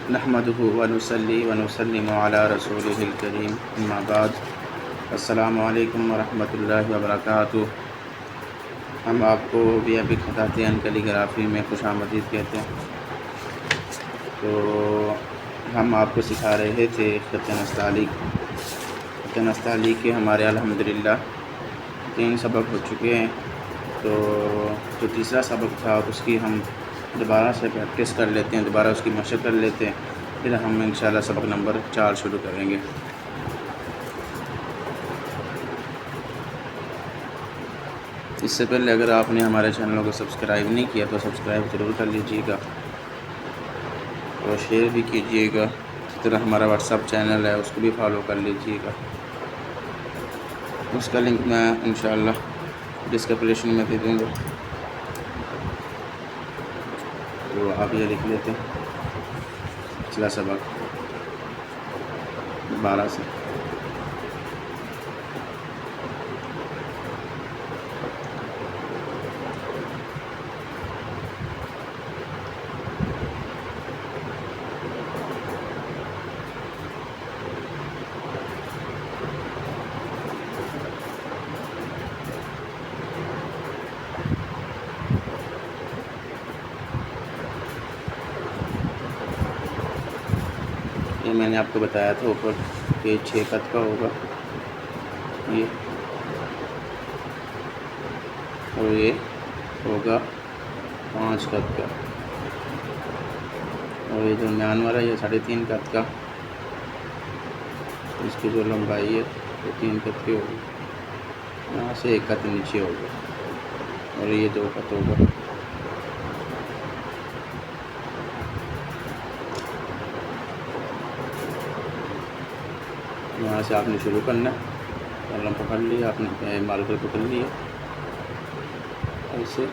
नहमदुहु व नुसल्ली व नुसल्लिमु अला रसूलिहिल करीम, अम्मा बाद। अस्सलामु अलैकुम व रहमतुल्लाहि व बरकातुहू। हम आपको भी अभी खताते हैं कैलीग्राफी में खुशामदीद कहते हैं। तो हम आपको सिखा रहे थे ख़त नस्तालीक के हमारे अल्हम्दुलिल्लाह 3 सबक हो चुके हैं। तो जो तीसरा सबक था उसकी हम दोबारा से प्रैक्टिस कर लेते हैं, दोबारा उसकी मशक़ कर लेते हैं, फिर हम इंशाअल्लाह सबक नंबर 4 शुरू करेंगे। इससे पहले अगर आपने हमारे चैनल को सब्सक्राइब नहीं किया तो सब्सक्राइब ज़रूर कर लीजिएगा और शेयर भी कीजिएगा। इस तरह हमारा व्हाट्सएप चैनल है, उसको भी फॉलो कर लीजिएगा। उसका लिंक मैं इंशाअल्लाह डिस्क्रिप्शन में दे दूँगा। तो आप ये लिख लेते हैं पिछला सबक 12 से। ये मैंने आपको बताया था ऊपर पेज 6 कद का होगा ये, और ये होगा 5 कद का, और ये जो दरमियान वाला ये 3.5 कद का, इसकी जो लंबाई है वो 3 कद की होगी। यहाँ से 1 कद नीचे होगा, और ये 2 कद होगा। यहाँ से आपने शुरू करना है, कलम पकड़ लिया आपने, मार्कर पकड़ लिया, ऐसे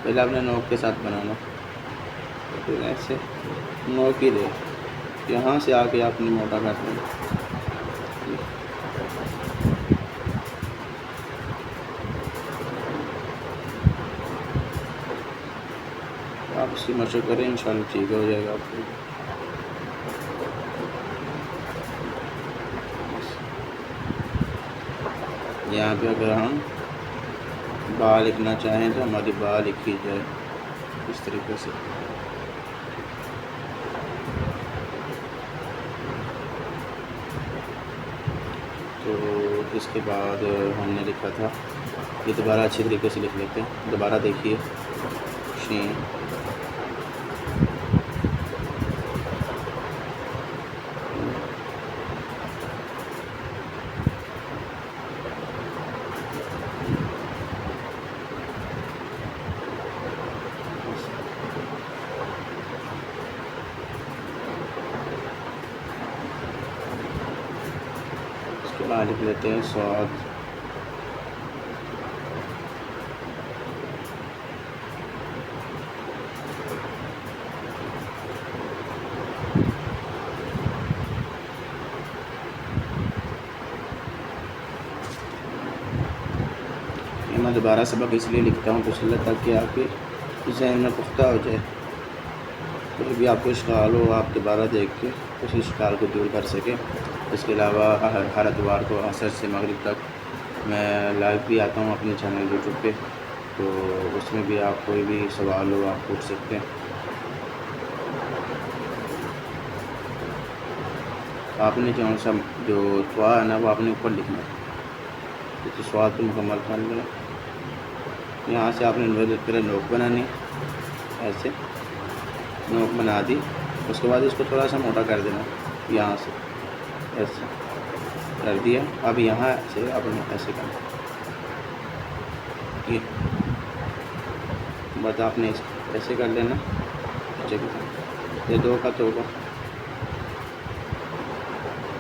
पहले आपने नोक के साथ बनाना, फिर ऐसे नोक ही दे, यहाँ से आके आपने मोटा कर देना। आप इसकी मशक़ करें, इंशाअल्लाह ठीक हो जाएगा आपको। यहाँ पे अगर हम बा लिखना चाहें तो हमारी बा लिखी जाए इस तरीके से। तो इसके बाद हमने लिखा था, ये दोबारा अच्छी तरीके से लिख लेते हैं। दोबारा देखिए, शीन लिख लेते हैं स्वाद। मैं दोबारा सबक इसलिए लिखता हूँ पिछले, ताकि आपके जहन में पुख्ता हो जाए। कोई भी आपको इश्काल हो, आप दोबारा देख के उस इश्काल को दूर कर सकें। इसके अलावा हर एतवार को असर से मगरिब तक मैं लाइव भी आता हूँ अपने चैनल यूट्यूब पे, तो उसमें भी आप कोई भी सवाल हो आप पूछ सकते हैं। आपने जो सा जो त्वा है ना वो आपने ऊपर लिखना है, तो स्वाद को मुकम्मल कर लेना। यहाँ से आपने पहले नोक बनानी, ऐसे नोक बना दी, उसके बाद इसको थोड़ा सा मोटा कर देना। यहाँ से ऐसे कर दिया। अब यहाँ से आपने ऐसे करना, ये बस आपने ऐसे कर लेना। ये 2 का होगा,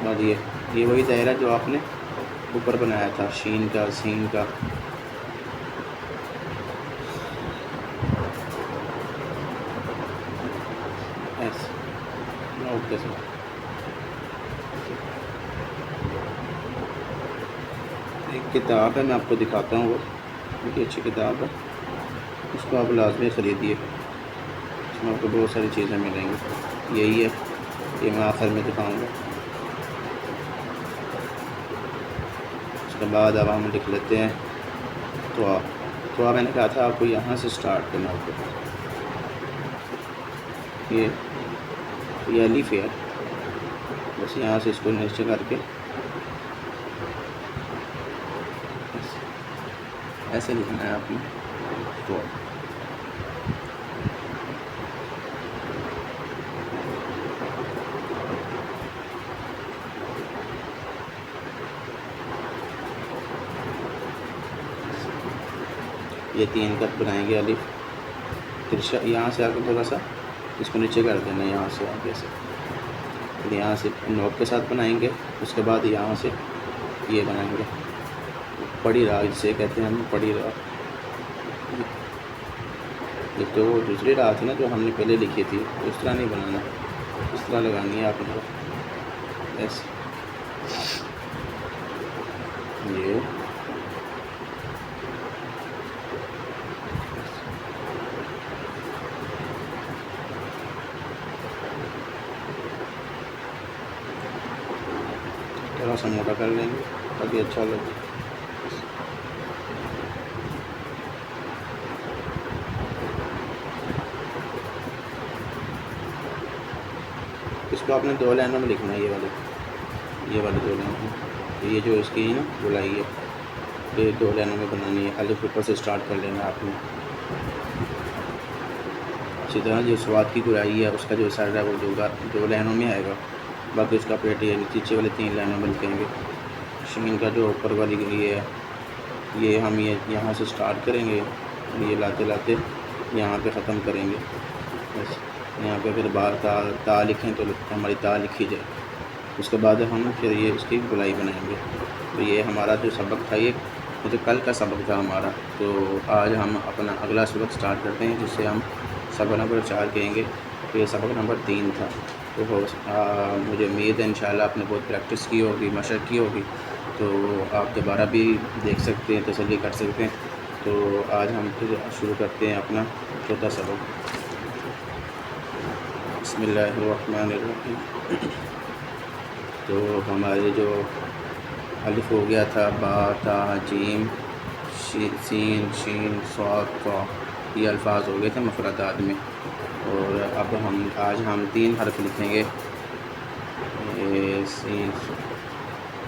और ये वही दायरा जो आपने ऊपर बनाया था, शीन का, सीन का। ऐसे नोट के साथ एक किताब है, मैं आपको दिखाता हूँ, वो बहुत अच्छी किताब है, उसको आप लाजमी ख़रीदिए। इसमें आपको बहुत सारी चीज़ें मिलेंगी। यही है ये मैं आखिर में दिखाऊंगा। उसके बाद अब हम लिख लेते हैं तो मैंने कहा था आपको यहाँ से स्टार्ट करना होगा। ये अलीफ है, बस यहाँ से इसको नीचे करके ऐसे लिखना है आपने। तो ये 3 कट बनाएंगे अलिफ तिरछा, यहाँ से आकर थोड़ा सा इसको नीचे कर देना, यहाँ से आगे से, फिर यहाँ से नोक के साथ बनाएंगे। उसके बाद यहाँ से ये बनाएंगे पड़ी राह, जिसे कहते हैं हम पड़ी राह। ये तो वो दूसरी राह थी ना जो हमने पहले लिखी थी, उस तरह नहीं बनाना, इस तरह लगानी है आपने ऐसे। ये थोड़ा सा मोटा कर लेंगे ताकि अच्छा लगे। इसको आपने 2 लाइनों में लिखना है, ये वाले 2 लाइनों। ये जो इसकी ना गोलाई है, ये 2 लाइनों में बनानी है। अलिफ ऊपर से स्टार्ट कर लेना आपने। इसी तरह जो स्वाद की गोलाई है उसका जो सर है वो 2 लाइनों में आएगा। बाकी उसका पेट ये नीचे वाले 3 लाइनों में लिखेंगे। शीन का जो ऊपर वाली ये है, ये हम ये यहाँ से स्टार्ट करेंगे, ये लाते लाते यहाँ पे ख़त्म करेंगे। बस यहाँ पे फिर बाहर ता लिखें तो हमारी ता लिखी जाए। उसके बाद हम फिर ये इसकी गोलाई बनाएंगे। तो ये हमारा जो सबक था, ये तो कल का सबक था हमारा। तो आज हम अपना अगला सबक स्टार्ट करते हैं, जिससे हम सबक नंबर 4 कहेंगे। तो ये सबक नंबर 3 था। तो मुझे उम्मीद है इंशाल्लाह आपने बहुत प्रैक्टिस की होगी, मशक़ की होगी, तो आप दोबारा भी देख सकते हैं, तसल्ली कर सकते हैं। तो आज हम फिर शुरू करते हैं अपना चौथा सबक। बिस्मिल्लाहिर्रहमानिर्रहीम। तो हमारे जो अलिफ हो गया था, बा ता जीम सीन शीन स्वाद ता, ये अल्फाज हो गए थे मुफ़रदात में। और अब आज हम 3 हर्फ लिखेंगे, सीन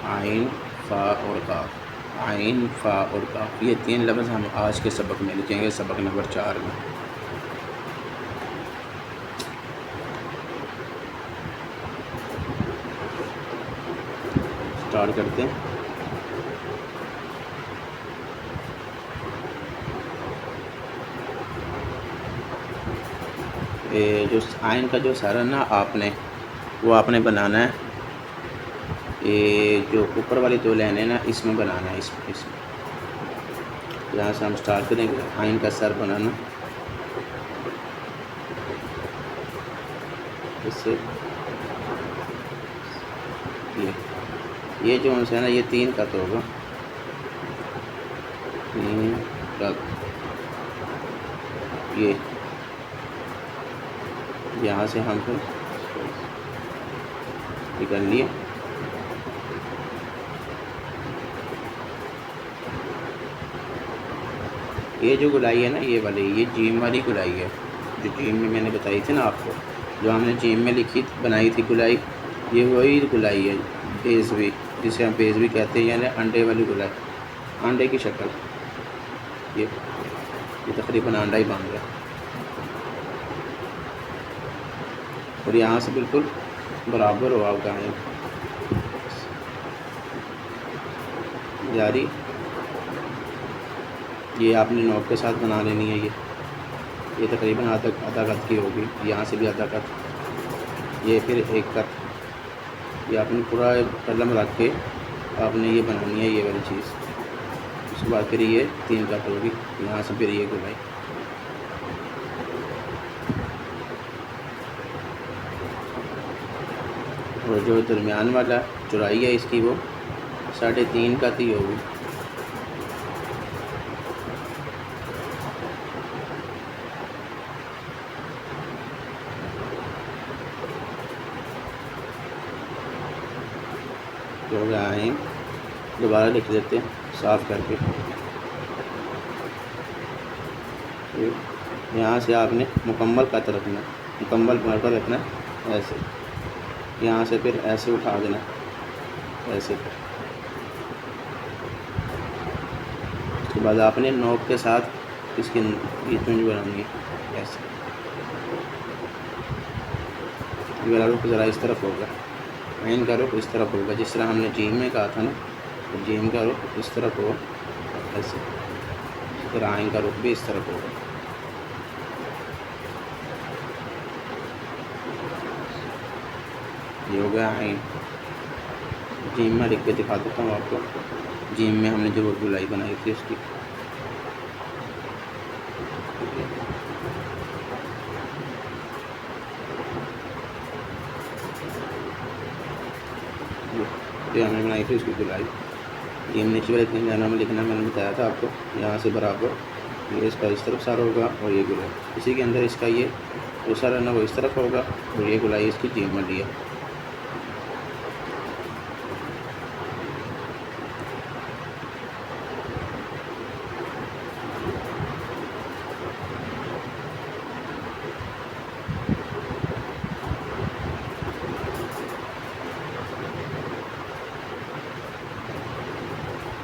आइन फ़ा और काफ। आइन फ़ा और काफ, ये 3 लफ्ज़ हम आज के सबक में लिखेंगे, सबक नंबर 4 में। स्टार्ट करते हैं। जो आइन का जो सर है ना, वो आपने बनाना है। ये जो ऊपर वाली 2 लाइनें ना, इसमें बनाना है। इसमें यहाँ से हम स्टार्ट करेंगे आइन का सर बनाना। इससे ये जो है ना, ये 3 का तो होगा, 3 का। ये यहाँ से हम फिर निकल लिए। ये जो गुलाई है ना, ये वाली, ये जीम वाली गुलाई है, जो जीम में मैंने बताई थी ना आपको, जो हमने जीम में बनाई थी गुलाई, ये वही गुलाई है। बेज़वी, जिसे हम बेज़वी कहते हैं, यानी अंडे वाली गुलाई, अंडे की शक्ल। ये तकरीबन अंडा ही बन गया। और यहाँ से बिल्कुल बराबर हो आपका है जारी। ये आपने नोक के साथ बना लेनी है। ये तकरीबन आधा कट की होगी, यहाँ से भी आधा कट, ये फिर 1 कट। ये आपने पूरा कलम रख के आपने ये बनानी है, ये वाली चीज़। उसके बाद फिर ये 3 कट होगी, यहाँ से फिर ये गुलाई। और जो दरमियान वाला चौड़ाई है इसकी, वो 3.5 का ही होगी। हो गया आइन, दोबारा लिख देते हैं साफ़ करके। यहाँ से आपने मुकम्मल कत रखना, मुकम्मल बराबर रखना ऐसे, यहाँ से फिर ऐसे उठा देना ऐसे। उसके बाद आपने नोक के साथ इसकी चुंझ बनानी है ऐसे। मेरा रुख ज़रा इस तरफ होगा, आइन का रुख इस तरफ होगा, जिस तरह हमने जीम में कहा था ना, तो जीम का रुख इस तरफ हो ऐसे, फिर आइन का रुख भी इस तरफ होगा। ये हो गया आइन। जीम में लिख के दिखा देता हूँ आपको, जीम में हमने जो गोलाई बनाई थी उसकी। ये हमने बनाई थी उसकी गोलाई। जीम नीचे वाले 3 लाइनों में लिखना मैंने बताया था आपको, यहाँ से बराबर ये इसका इस तरफ सारा होगा और ये गोलाई इसी के अंदर, इसका ये दूसरा रहना वो इस तरफ होगा और ये गोलाई इसकी जीम में लिया।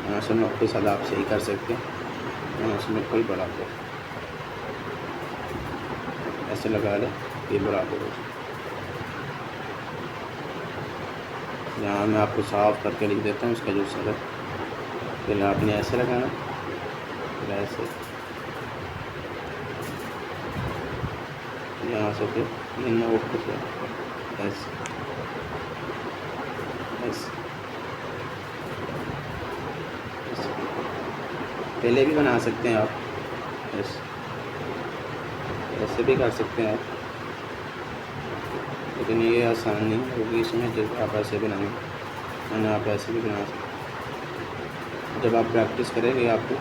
यहाँ से नोक के साथ आप सही कर सकते हैं, यहाँ से बिल्कुल बराबर ऐसे लगा लें, ये बराबर हो। यहाँ मैं आपको साफ़ करके लिख देता हूँ इसका जो सर है। पहले आपने ऐसे लगाना, फिर ऐसे, यहाँ से फिर नोक के साथ ऐसे ऐसे। पहले भी बना सकते हैं आप, ऐसे भी कर सकते हैं आप, लेकिन ये आसान नहीं होगी इसमें जब आप ऐसे बनाएंगे, यानी आप ऐसे भी बना सकते। जब आप प्रैक्टिस करेंगे आपको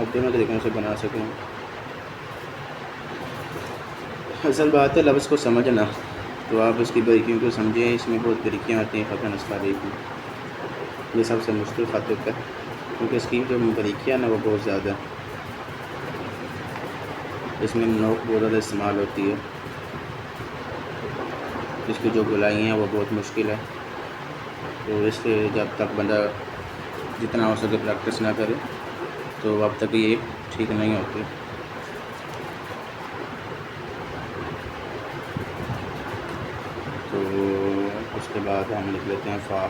आप दोनों तरीक़ों से बना सकेंगे। असल बात है लफ्ज़ को समझना, तो आप इसकी बारीकियों को समझें। इसमें बहुत बारीकियाँ आती हैं ख़त नस्तारी की, ये सबसे मुश्किल ख़त होता है, क्योंकि इसकी जो बारीकियाँ ना वो बहुत ज़्यादा है, इसमें नोक बहुत ज़्यादा इस्तेमाल होती है, इसकी जो गोलाई हैं वो बहुत मुश्किल है। तो इसलिए जब तक बंदा जितना हो सके प्रैक्टिस ना करे तो अब तक ये ठीक नहीं होती। तो उसके बाद हम लिख लेते हैं फ़ा।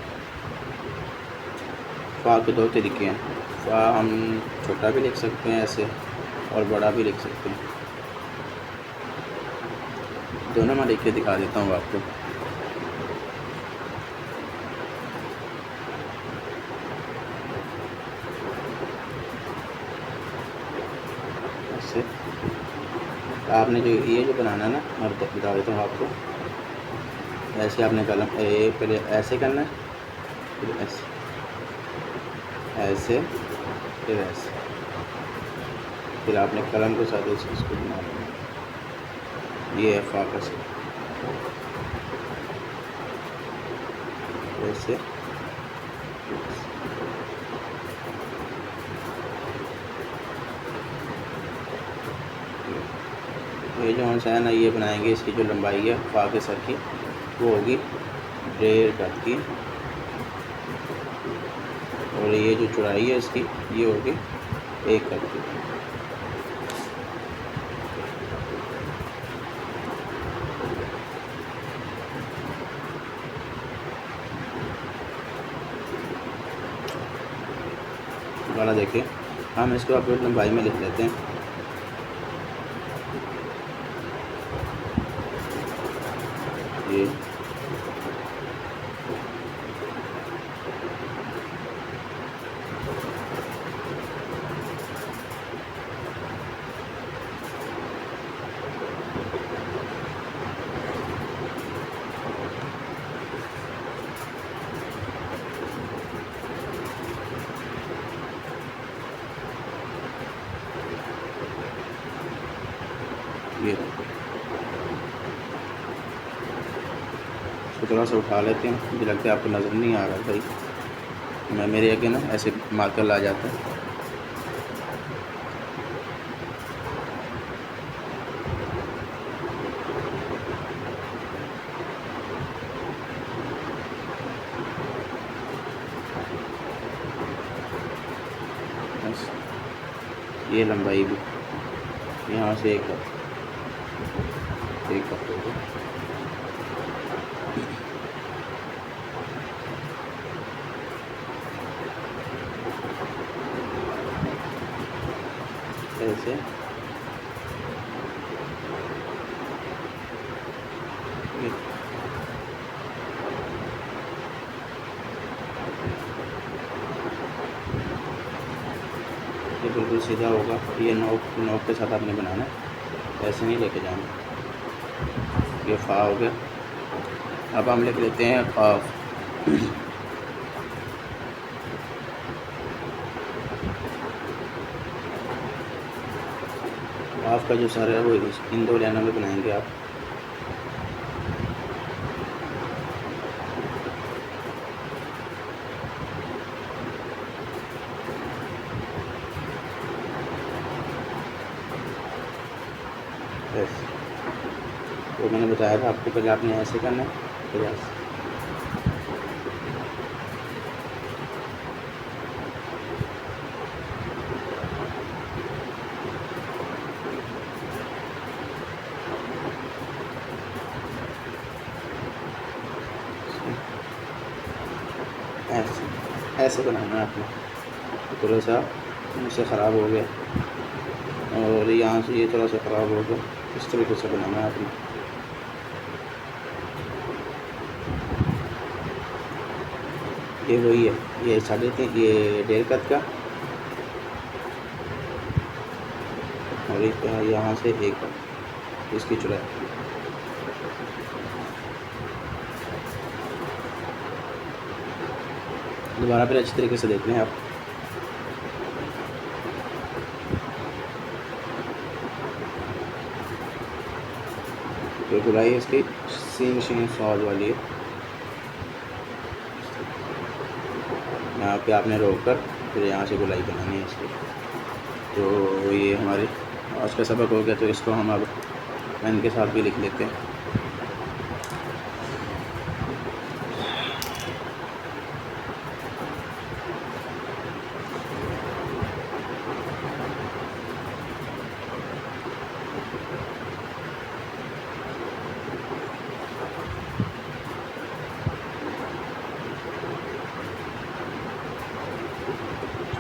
फ़ा के 2 तरीके हैं, फ़ा हम छोटा भी लिख सकते हैं ऐसे और बड़ा भी लिख सकते हैं, दोनों मैं लिख के दिखा देता हूँ आपको। ऐसे आपने ये जो बनाना है ना, मैं बता देता हूँ आपको। ऐसे आपने कलम पहले ऐसे करना है, फिर ऐसे ऐसे, फिर ऐसे, फिर आपने कलम के साथ इसको बना लेना। ये है फ़ा का ऐसे। ये जो हम है ना ये बनाएंगे, इसकी जो लंबाई है फ़ा के सर की वो होगी 1.5 गज की, और ये जो चौड़ाई है इसकी ये होगी 1 गज की। दोबारा देखिए, हम इसको अपनी लंबाई में लिख लेते हैं। ये इसको थोड़ा सा उठा लेते हैं, मुझे लगता है आपको नज़र नहीं आ रहा भाई। मैं मेरे आगे ना ऐसे मार्कर आ जाता है। बस ये लंबाई भी यहाँ से एक कप होगा। ऐसे ये बिल्कुल सीधा होगा। ये नोक के साथ आपने बनाना है, ऐसे नहीं लेके जाना। ये फा हो गया। अब हम लिख लेते हैं काफ। काफ का जो सर है वो इन दो लाइनों में बनाएंगे आप। ऐसे तो मैंने बताया था आपको, पहले आपने ऐसे करना है, फिर ऐसे। ऐसे ऐसे बनाना है आपने। थोड़ा सा मुझसे ख़राब हो गया और यहाँ से ये थोड़ा सा ख़राब हो गया, इस तरीके से बनाना है आपने। ये वही है, ये 3.5, ये 1.5 कट का, और यहाँ से 1 कट इसकी चौड़ाई। दोबारा फिर अच्छी तरीके से देख लें आप। तो गुलाई इसकी सीन शीन सॉल वाली है। यहाँ पे आपने रोक कर फिर यहाँ से गुलाई बनानी है इसकी। तो ये हमारे आज का सबक हो गया, तो इसको हम अब पेन के साथ भी लिख लेते हैं।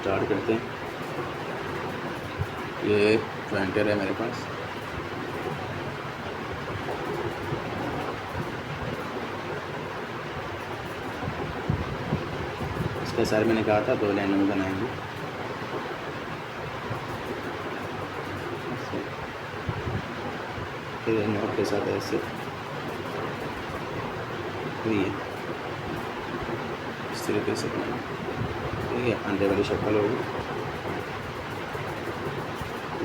स्टार्ट करते हैं। ये पॉइंटर है मेरे पास। इसका सर मैंने कहा था 2 लाइनों में बनाएंगे। फिर नोट के साथ ऐसे, तो ये इस तरीके से बनाएंगे। ये अंडे वाली शक्ल होगी।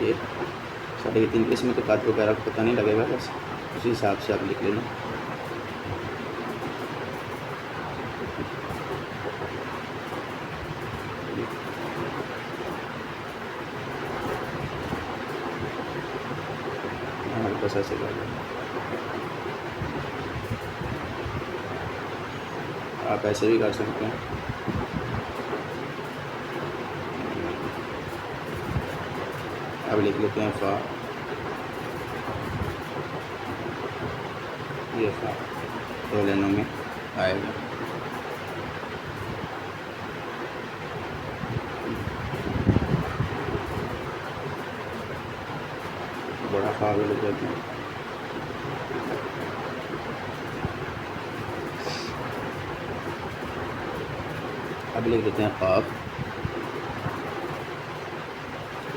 ये 3.5 इसमें तो काट वगैरह पता नहीं लगेगा, बस उसी हिसाब से आप लिख लेना। हल्का सा ऐसे कर लेना। आप ऐसे भी कर सकते हैं। अब लिख लेते हैं फा। ये फा 2 लाइनों में आएगा। बड़ा फा भी लिख देते हैं। अब लिख देते हैं काफ।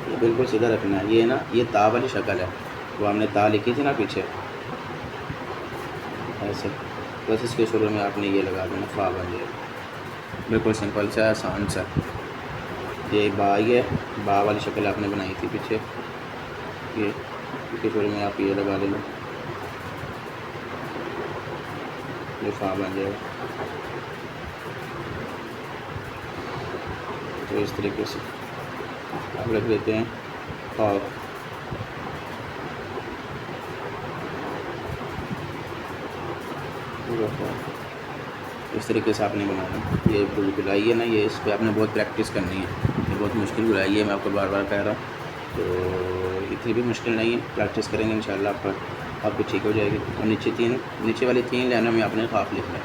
ये बिल्कुल सीधा रखना है। ये ना, ये ता वाली शक्ल है, वो हमने ता लिखी थी ना पीछे, ऐसे। बस इसके शुरू में आपने ये लगा देना, फा बन जाएगा। बिल्कुल सिंपल सा, आसान सा। ये बा, ये बा वाली शक्ल आपने बनाई थी पीछे, ये इसके शुरू में आप ये लगा लेना, ये फा बन जाएगा। तो इस तरीके से आप रख देते हैं खौफ। इस तरीके से आपने बनाना। ये गुलाई है ना, ये इस पर आपने बहुत प्रैक्टिस करनी है। ये बहुत मुश्किल गुलाई है, मैं आपको बार बार कह रहा हूँ। तो इतनी भी मुश्किल नहीं है, प्रैक्टिस करेंगे इंशाल्लाह आपको ठीक हो जाएगी। और नीचे वाली 3 लाइनों में आपने खाफ लिखना है।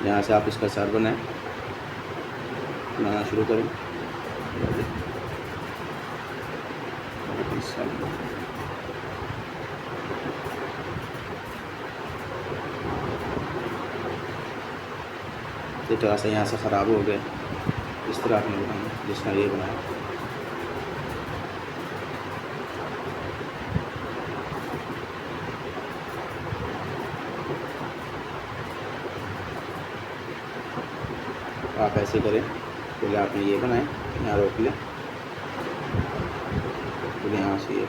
यहाँ से आप इसका सर बनाएं, बनाना शुरू करें। तो थोड़ा सा यहाँ से ख़राब हो गया, इस तरह आपने बनाना जिसका ये बनाया। आप ऐसे करें, पहले आपने ये बनाए, यहाँ रोक लें, फिर यहाँ से ये।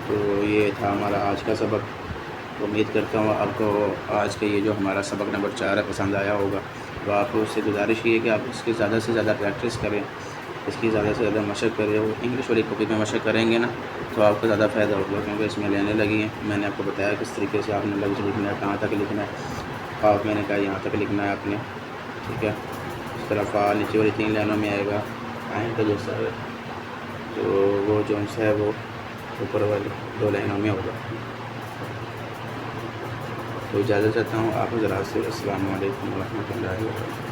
तो ये था हमारा आज का सबक। उम्मीद करता हूँ आपको आज का ये जो हमारा सबक नंबर 4 है पसंद आया होगा। तो आप उससे गुजारिश ये है कि आप इसकी ज़्यादा से ज़्यादा प्रैक्टिस करें, इसकी ज़्यादा से ज़्यादा मशक़ करें। वो इंग्लिश वाली कॉपी में मशक़ करेंगे ना तो आपको ज़्यादा फ़ायदा होगा, क्योंकि इसमें लेने लगी हैं। मैंने आपको बताया किस तरीके से आपने लफ्ज़ लिखना है, कहाँ तक लिखना है। ख़ौफ मैंने कहा यहाँ तक लिखना है आपने, ठीक है। इस तरह फ़ा नीचे वाली 3 लाइनों में आएगा। आइन का जैसा है तो वो जो है वो ऊपर वाली 2 लाइनों में होगा। तो इजाज़त चाहता हूँ आप हज़रात से। अस्सलामु अलैकुम व रहमतुल्लाहि व बरकातहू।